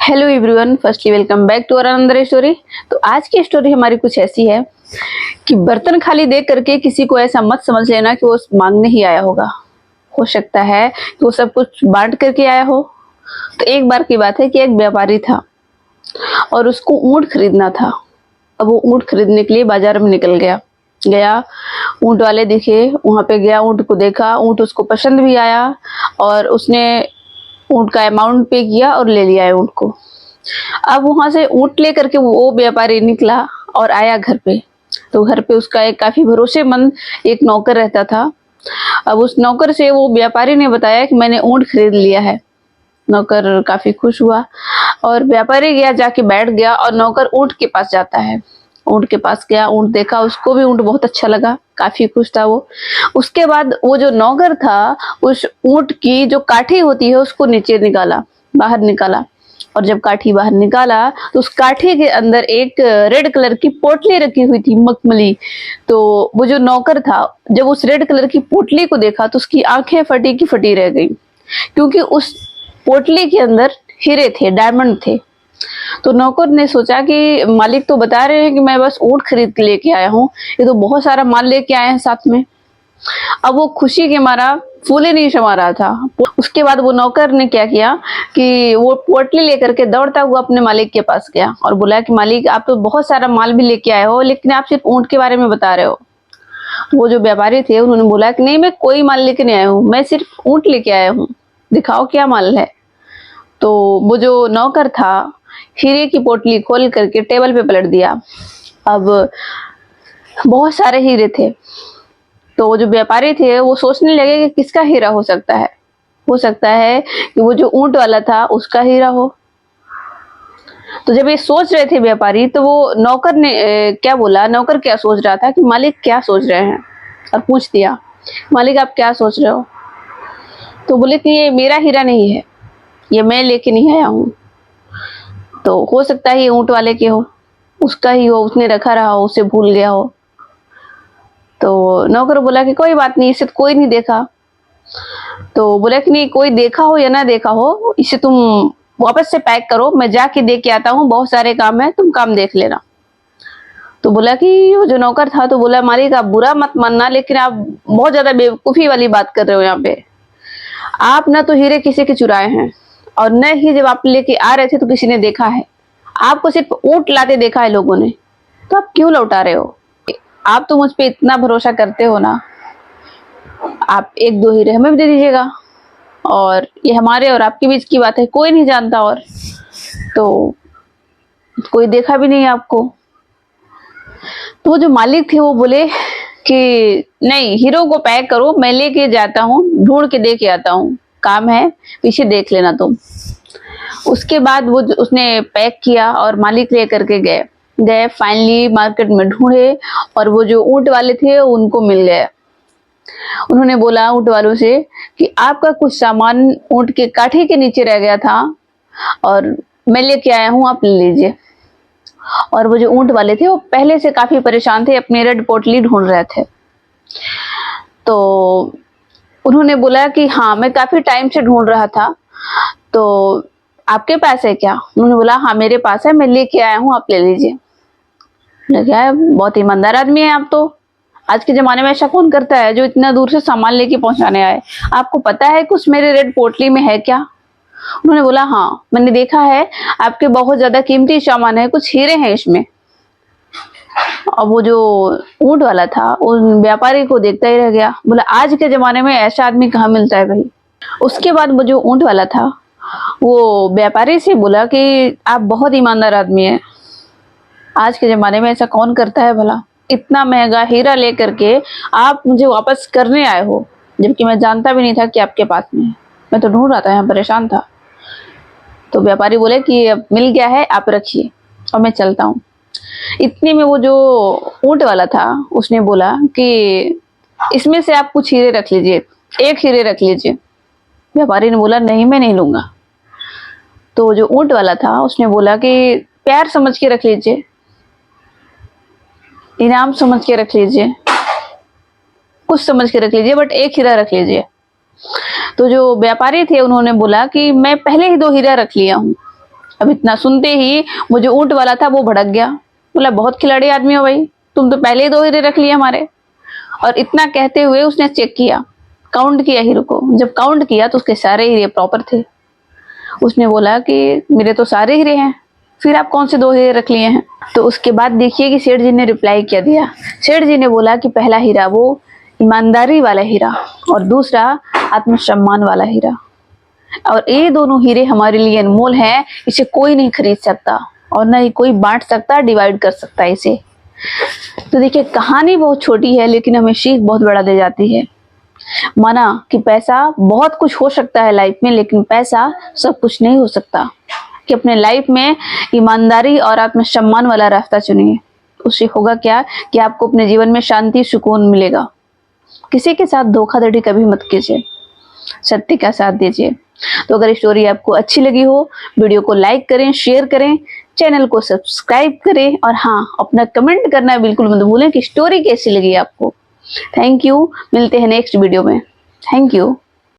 Hello everyone, firstly welcome back to another story. तो आज की स्टोरी हमारी कुछ ऐसी है कि बर्तन खाली देख करके किसी को ऐसा मत समझ लेना कि वो मांगने ही आया होगा। हो सकता है कि वो सब कुछ बांट करके आया हो। तो एक बार की बात है कि एक व्यापारी था और उसको ऊंट खरीदना था। अब वो ऊंट खरीदने के लिए बाजार में निकल गया। ऊंट वाले दिखे, वहां पे गया, ऊंट को देखा, ऊंट उसको पसंद भी आया और उसने ऊंट का अमाउंट पे किया और ले लिया है ऊंट को। अब वहां से ऊंट लेकर के वो व्यापारी निकला और आया घर पे। तो घर पे उसका एक काफी भरोसेमंद एक नौकर रहता था। अब उस नौकर से वो व्यापारी ने बताया कि मैंने ऊंट खरीद लिया है। नौकर काफी खुश हुआ और व्यापारी गया, जाके बैठ गया और नौकर ऊंट के पास जाता है। ऊंट के पास गया, ऊंट देखा, उसको भी ऊंट बहुत अच्छा लगा, काफी खुश था वो। उसके बाद वो जो नौकर था उस ऊंट की जो काठी होती है उसको नीचे निकाला, बाहर निकाला। और जब काठी बाहर निकाला तो उस काठी के अंदर एक रेड कलर की पोटली रखी हुई थी, मखमली। तो वो जो नौकर था जब उस रेड कलर की पोटली को देखा तो उसकी आंखें फटी की फटी रह गई, क्योंकि उस पोटली के अंदर हीरे थे, डायमंड थे। तो नौकर ने सोचा कि मालिक तो बता रहे हैं कि मैं बस ऊंट खरीद के लेके आया हूँ, ये तो बहुत सारा माल लेके आए हैं साथ में। अब वो खुशी के मारा फूले नहीं समा रहा था। उसके बाद वो नौकर ने क्या किया कि वो पोटली लेकर के दौड़ता हुआ अपने मालिक के पास गया और बोला कि मालिक, आप तो बहुत सारा माल भी लेके आए हो, लेकिन आप सिर्फ ऊंट के बारे में बता रहे हो। वो जो व्यापारी थे उन्होंने बोला कि नहीं, मैं कोई माल लेके नहीं आया हूँ, मैं सिर्फ ऊंट लेके आया हूँ, दिखाओ क्या माल है। तो वो जो नौकर था हीरे की पोटली खोल करके टेबल पे पलट दिया। अब बहुत सारे हीरे थे। तो वो जो व्यापारी थे वो सोचने लगे कि किसका हीरा हो सकता है। हो सकता है कि वो जो ऊंट वाला था उसका हीरा हो। तो जब ये सोच रहे थे व्यापारी, तो वो नौकर ने क्या बोला, नौकर क्या सोच रहा था कि मालिक क्या सोच रहे हैं, और पूछ दिया, मालिक आप क्या सोच रहे हो। तो बोले कि ये मेरा हीरा नहीं है, ये मैं लेके नहीं आया हूँ। तो हो सकता है ये ऊंट वाले के हो, उसका ही हो, उसने रखा रहा हो, उसे भूल गया हो। तो नौकर बोला कि कोई बात नहीं, इसे तो कोई नहीं देखा। तो बोला कि नहीं, कोई देखा हो या ना देखा हो, इसे तुम वापस से पैक करो, मैं जाके दे के आता हूँ, बहुत सारे काम है, तुम काम देख लेना। तो बोला कि वो जो नौकर था तो बोला, मालिक आप बुरा मत मानना, लेकिन आप बहुत ज्यादा बेवकूफी वाली बात कर रहे हो। यहाँ पे आप ना तो हीरे किसी के चुराए हैं और न ही जब आप लेके आ रहे थे तो किसी ने देखा है। आपको सिर्फ ऊंट लाते देखा है लोगों ने, तो आप क्यों लौटा रहे हो। आप तो मुझ पे इतना भरोसा करते हो ना, आप एक दो हीरे हमें भी दे दीजिएगा, और ये हमारे और आपके बीच की बात है, कोई नहीं जानता, और तो कोई देखा भी नहीं आपको। तो वो जो मालिक थे वो बोले कि नहीं, हीरो को पैक करो, मैं लेके जाता हूँ, ढूंढ के दे के आता हूँ, काम है, पीछे देख लेना तुम। उसके बाद वो उसने पैक किया और मालिक ले करके गए। फाइनली मार्केट में ढूंढे और वो जो ऊंट वाले थे उनको मिल गए। उन्होंने बोला ऊंट वालों से कि आपका कुछ सामान ऊंट के काठी के नीचे रह गया था और मैं लेके आया हूँ, आप ले लीजिए। और वो जो ऊंट वाले थे वो पहले से काफी परेशान थे, अपनी रेड पोटली ढूंढ रहे थे। तो उन्होंने बोला कि हाँ, मैं काफी टाइम से ढूंढ रहा था, तो आपके पास है क्या। उन्होंने बोला हाँ मेरे पास है, मैं लेके आया हूँ, आप ले लीजिए। लगा, बहुत ईमानदार आदमी है आप तो। आज के जमाने में ऐसा कौन करता है जो इतना दूर से सामान लेके पहुंचाने आए। आपको पता है कि उस मेरे रेड पोटली में है क्या। उन्होंने बोला हाँ, मैंने देखा है, आपके बहुत ज्यादा कीमती सामान है, कुछ हीरे हैं इसमें। अब वो जो ऊंट वाला था उन व्यापारी को देखता ही रह गया, बोला आज के जमाने में ऐसा आदमी कहाँ मिलता है भाई। उसके बाद वो जो ऊंट वाला था वो व्यापारी से बोला कि आप बहुत ईमानदार आदमी है, आज के जमाने में ऐसा कौन करता है भला, इतना महंगा हीरा लेकर के आप मुझे वापस करने आए हो, जबकि मैं जानता भी नहीं था कि आपके पास में है, मैं तो ढूंढ रहा था, यहाँ परेशान था। तो व्यापारी बोले कि अब मिल गया है, आप रखिए और मैं चलता हूँ। इतने में वो जो ऊंट वाला था उसने बोला कि इसमें से आप कुछ हीरे रख लीजिए, एक हीरे रख लीजिए। व्यापारी ने बोला नहीं, मैं नहीं लूंगा। तो जो ऊंट वाला था उसने बोला कि प्यार समझ के रख लीजिए, इनाम समझ के रख लीजिए, कुछ समझ के रख लीजिए, बट एक हीरा रख लीजिए। तो जो व्यापारी थे उन्होंने बोला कि मैं पहले ही दो हीरा रख लिया हूँ, अब इतना सुनते ही वो जो ऊंट वाला था वो भड़क गया, बोला बहुत खिलाड़ी आदमी हो भाई, तुम तो पहले ही 2 हीरे रख लिए हमारे। और इतना कहते हुए उसने चेक किया, काउंट किया हीरो को। जब काउंट किया तो उसके सारे हीरे प्रॉपर थे। उसने बोला कि मेरे तो सारे हीरे हैं, फिर आप कौन से 2 हीरे रख लिए हैं? तो उसके बाद देखिए कि सेठ जी ने रिप्लाई क्या दिया। सेठ जी ने बोला कि पहला हीरा वो ईमानदारी वाला हीरा और दूसरा आत्मसम्मान वाला हीरा, और ये दोनों हीरे हमारे लिए अनमोल हैं, इसे कोई नहीं खरीद सकता और ना ही कोई बांट सकता, डिवाइड कर सकता इसे। तो देखिए कहानी बहुत छोटी है लेकिन हमें सीख बहुत बड़ा दे जाती है। माना कि पैसा बहुत कुछ हो सकता है लाइफ में, लेकिन पैसा सब कुछ नहीं हो सकता। कि अपने लाइफ में ईमानदारी और आत्मसम्मान वाला रास्ता चुनिए, उससे होगा क्या कि आपको अपने जीवन में शांति सुकून मिलेगा। किसी के साथ धोखाधड़ी कभी मत कीजिए, सत्य का साथ दीजिए। तो अगर स्टोरी आपको अच्छी लगी हो, वीडियो को लाइक करें, शेयर करें, चैनल को सब्सक्राइब करें और हाँ, अपना कमेंट करना बिल्कुल मत भूलें कि स्टोरी कैसी लगी आपको। थैंक यू, मिलते हैं नेक्स्ट वीडियो में। Thank you.